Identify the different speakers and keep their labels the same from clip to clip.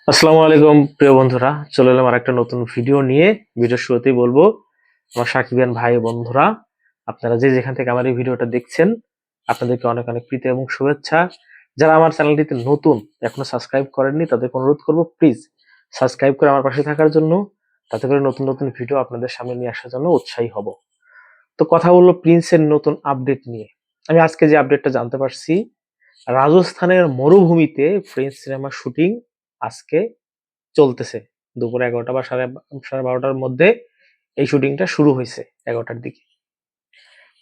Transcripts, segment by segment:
Speaker 1: আসসালামু আলাইকুম প্রিয় বন্ধুরা, চলে এলাম আর একটা নতুন ভিডিও নিয়ে। ভিডিওর শুরুতেই বলবো, আমার সাকিবিয়ান ভাই বন্ধুরা, আপনারা যে যেখান থেকে আমার এই ভিডিওটা দেখছেন, আপনাদেরকে অনেক অনেক প্রীতি এবং শুভেচ্ছা। যারা আমার চ্যানেলটিতে নতুন, এখনো সাবস্ক্রাইব করেননি, তাদেরকে অনুরোধ করবো প্লিজ সাবস্ক্রাইব করে আমার পাশে থাকার জন্য। তাতে করে নতুন নতুন ভিডিও আপনাদের সামনে নিয়ে আসার জন্য উৎসাহী হব। তো কথা বললো প্রিন্সের নতুন আপডেট নিয়ে। আমি আজকে যে আপডেটটা জানতে পারছি, রাজস্থানের মরুভূমিতে প্রিন্স সিনেমার শুটিং আজকে চলতেছে। দুপুর 11টা বা সাড়ে 12টার মধ্যে এই শুটিংটা শুরু হয়েছে, 11টার দিকে।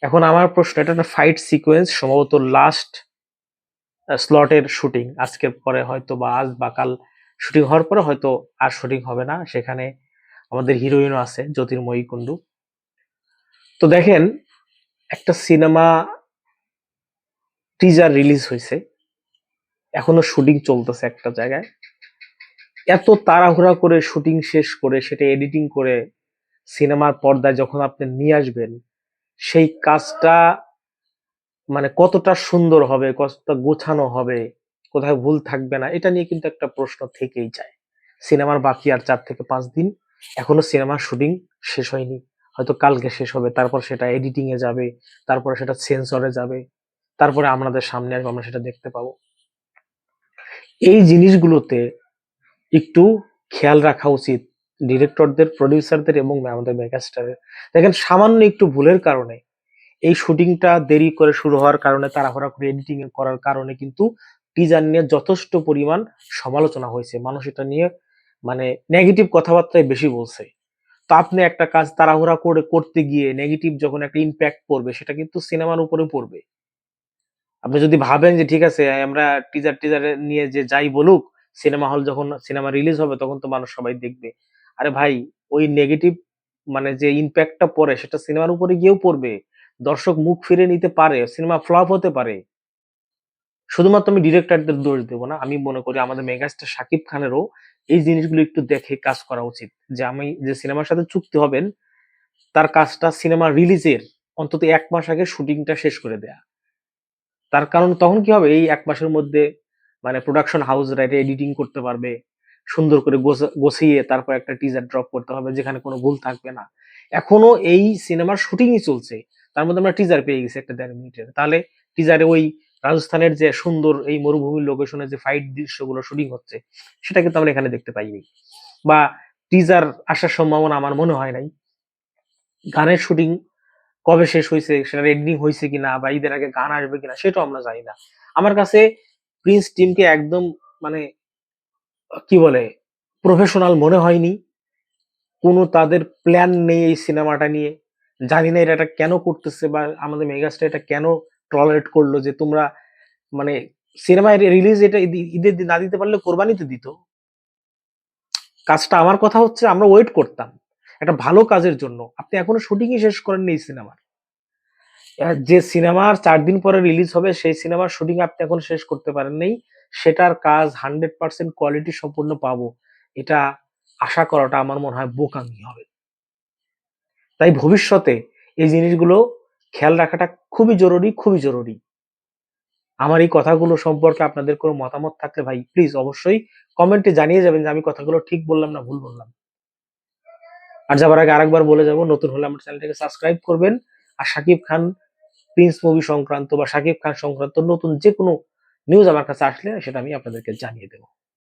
Speaker 1: এখন আমার প্রশ্ন, এটা একটা ফাইট সিকোয়েন্স, সম্ভবত লাস্ট স্লটের শুটিং। আজকের পরে হয়তো বা আজ বা কাল শুটিং হওয়ার পরে হয়তো আর শুটিং হবে না। সেখানে আমাদের হিরোইনও আছে, জ্যোতির্ময়ী কুণ্ডু। তো দেখেন, একটা সিনেমা টিজার রিলিজ হয়েছে, এখনো শুটিং চলতেছে একটা জায়গায়। এত তাড়াহুড়া করে শুটিং শেষ করে সেটা এডিটিং করে সিনেমার পর্দায় যখন আপনি নিয়ে আসবেন, সেই কাজটা মানে কতটা সুন্দর হবে, কতটা গোছানো হবে, কোথায় ভুল থাকবে না, এটা নিয়ে কিন্তু একটা প্রশ্ন থেকেই যায়। সিনেমার বাকি আর 4 থেকে 5 দিন, এখনো সিনেমার শুটিং শেষ হয়নি। হয়তো কালকে শেষ হবে, তারপর সেটা এডিটিং এ যাবে, তারপরে সেটা সেন্সরে যাবে, তারপরে আমাদের সামনে আসবে, আমরা সেটা দেখতে পাবো। এই জিনিসগুলোতে একটু খেয়াল রাখা উচিত ডিরেক্টরদের, প্রডিউসারদের এবং আমাদের মেগাস্টারের। দেখেন, সামান্য একটু ভুলের কারণে, এই শুটিংটা দেরি করে শুরু হওয়ার কারণে, তাড়াহুড়া করে এডিটিং করার কারণে কিন্তু টিজার নিয়ে যথেষ্ট পরিমাণ সমালোচনা হয়েছে। মানুষ এটা নিয়ে মানে নেগেটিভ কথাবার্তাই বেশি বলছে। তো আপনি একটা কাজ তাড়াহুড়া করে করতে গিয়ে নেগেটিভ যখন একটা ইম্প্যাক্ট পড়বে, সেটা কিন্তু সিনেমার উপরে পড়বে। আপনি যদি ভাবেন যে ঠিক আছে, আমরা টিজার নিয়ে যে যাই বলুক, সিনেমা হল যখন সিনেমা রিলিজ হবে তখন তো মানুষ সবাই দেখবে। আরে ভাই, ওই নেগেটিভ মানে যে ইম্প্যাক্টটা পড়ে সেটা সিনেমার উপরে গিয়েও পড়বে। দর্শক মুখ ফিরে নিতে পারে, সিনেমা ফ্লপ হতে পারে। শুধুমাত্র আমি ডিরেক্টরদের দোষ দেব না, আমি মনে করি আমাদের মেগাস্টার শাকিব খানেরও এই জিনিসগুলো একটু দেখে কাজ করা উচিত। যে আমি যে সিনেমার সাথে চুক্তি হবেন, তার কাজটা সিনেমা রিলিজের অন্তত 1 মাস আগে শুটিংটা শেষ করে দেয়া। তার কারণ তখন কি হবে, এই 1 মাসের মধ্যে মানে প্রোডাকশন হাউসরা এটা এডিটিং করতে পারবে, সুন্দর করে গোছিয়ে তারপর একটা টিজার ড্রপ করতে হবে যেখানে কোনো ভুল থাকবে না। এখনো এই সিনেমার শুটিংই চলছে, তার মধ্যে আমরা টিজার পেয়ে গেছি একটা 1.5 মিনিটের। তাহলে টিজারে ওই রাজস্থানের যে সুন্দর এই মরুভূমির লোকেশনে যে ফাইট দৃশ্যগুলো শুটিং হচ্ছে, সেটা কিন্তু আমরা এখানে দেখতে পাইনি, বা টিজার আসার সম্ভাবনা আমার মনে হয় নাই। গানের শুটিং কবে শেষ হয়েছে, সেটার এন্ডিং হয়েছে কিনা, বা ঈদের আগে গান আসবে কিনা, সেটাও আমরা জানি না। আমার কাছে প্রিন্স টিমকে একদম মানে কি বলে, প্রফেশনাল মনে হয়নি। কোনো তাদের প্ল্যান নেই এই সিনেমাটা নিয়ে। জানি না এটা কেন করতেছে, বা আমাদের মেগাস্টার এটা কেন টলারেট করলো যে তোমরা মানে সিনেমায় রিলিজ এটা ঈদের দিন না দিতে পারলে কোরবানিতে দিত। কাজটা, আমার কথা হচ্ছে, আমরা ওয়েট করতাম একটা ভালো কাজের জন্য। আপনি এখনো শুটিংই শেষ করেননি এই সিনেমার। যে সিনেমার 4 দিন পরে রিলিজ হবে, সেই সিনেমার শুটিং আপনি এখন শেষ করতে পারেন নাই। সেটার কাজ 100% কোয়ালিটি সম্পূর্ণ পাবো, এটা আশা করাটা আমার মনে হয় বোকামি হবে। তাই ভবিষ্যতে এই জিনিসগুলো খেয়াল রাখাটা খুবই জরুরি, খুবই জরুরি। আমার এই কথাগুলো সম্পর্কে আপনাদের কোনো মতামত থাকলে ভাই প্লিজ অবশ্যই কমেন্টে জানিয়ে যাবেন যে আমি কথাগুলো ঠিক বললাম না ভুল বললাম। আর যাবার আগে আরেকবার বলে যাব, নতুন হলে আমার চ্যানেলটাকে সাবস্ক্রাইব করবেন। আর শাকিব খান প্রিন্স মুভি সংক্রান্ত বা শাকিব খান সংক্রান্ত নতুন যে কোনো নিউজ আমার কাছে আসলে সেটা আমি আপনাদেরকে জানিয়ে দেবো।